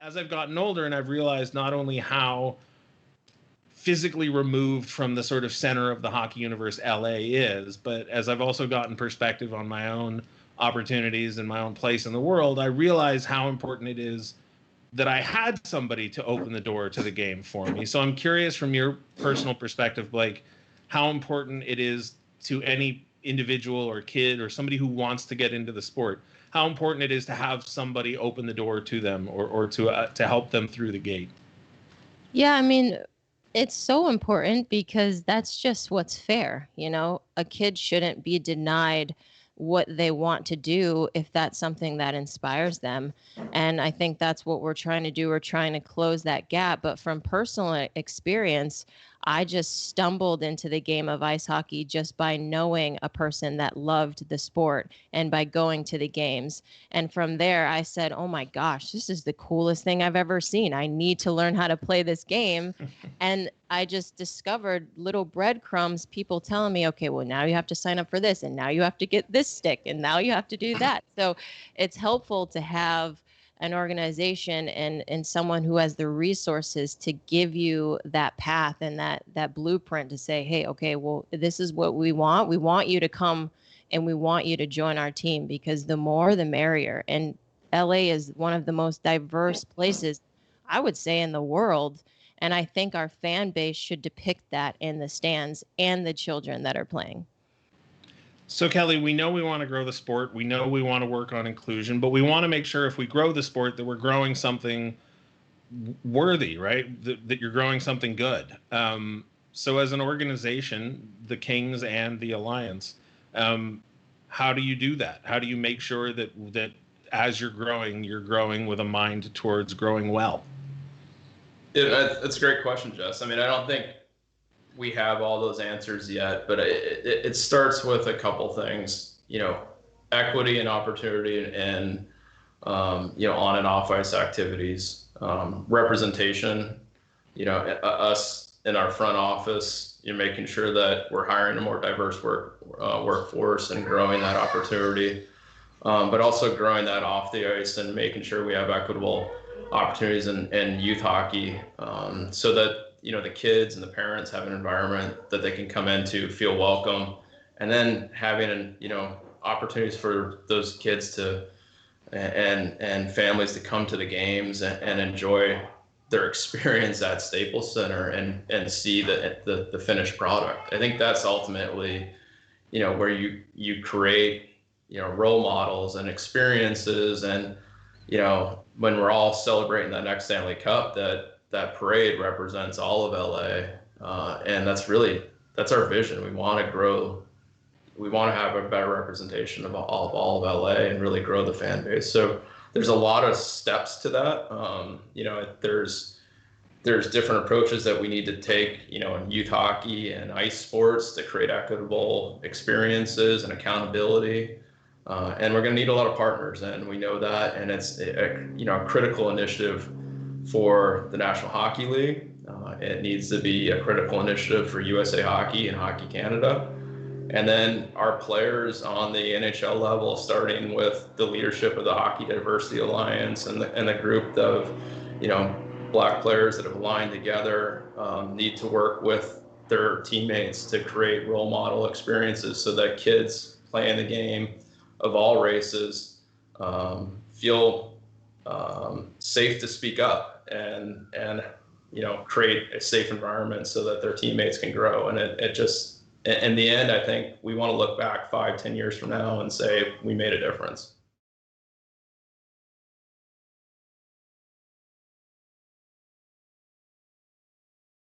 as I've gotten older and I've realized not only how physically removed from the sort of center of the hockey universe LA is, but as I've also gotten perspective on my own opportunities and my own place in the world, I realize how important it is that I had somebody to open the door to the game for me. So I'm curious from your personal perspective, Blake, how important it is to any individual or kid or somebody who wants to get into the sport, how important it is to have somebody open the door to them or to help them through the gate. Yeah, I mean, it's so important because that's just what's fair. A kid shouldn't be denied what they want to do if that's something that inspires them. And I think that's what we're trying to do. We're trying to close that gap. But from personal experience, I just stumbled into the game of ice hockey just by knowing a person that loved the sport and by going to the games. And from there, I said, oh my gosh, this is the coolest thing I've ever seen. I need to learn how to play this game. And I just discovered little breadcrumbs, people telling me, okay, well, now you have to sign up for this, and now you have to get this stick, and now you have to do that. So it's helpful to have an organization and someone who has the resources to give you that path and that blueprint to say, hey, okay, well, this is what we want. We want you to come and we want you to join our team, because the more the merrier. And LA is one of the most diverse places, I would say, in the world. And I think our fan base should depict that in the stands and the children that are playing. So, Kelly, we know we want to grow the sport. We know we want to work on inclusion, but we want to make sure if we grow the sport that we're growing something worthy, right? That you're growing something good. So as an organization, the Kings and the Alliance, how do you do that? How do you make sure that as you're growing with a mind towards growing well? That's a great question, Jess. I mean, I don't think we have all those answers yet, but it starts with a couple things, equity and opportunity and on and off ice activities, representation, us in our front office, making sure that we're hiring a more diverse workforce and growing that opportunity, but also growing that off the ice and making sure we have equitable opportunities in youth hockey, so that the kids and the parents have an environment that they can come into, feel welcome, and then having opportunities for those kids to and families to come to the games and enjoy their experience at Staples Center and see the finished product. I think that's ultimately where you create role models and experiences, and when we're all celebrating that next Stanley Cup, that parade represents all of LA, and that's our vision. We want to grow. We want to have a better representation of all of LA and really grow the fan base. So there's a lot of steps to that. There's different approaches that we need to take, in youth hockey and ice sports to create equitable experiences and accountability. And we're going to need a lot of partners, and we know that. And it's a critical initiative for the National Hockey League. It needs to be a critical initiative for USA Hockey and Hockey Canada. And then our players on the NHL level, starting with the leadership of the Hockey Diversity Alliance and the group of, Black players that have aligned together, need to work with their teammates to create role model experiences so that kids playing the game of all races feel safe to speak up and create a safe environment so that their teammates can grow. And it just, in the end, I think we want to look back 5-10 years from now and say we made a difference.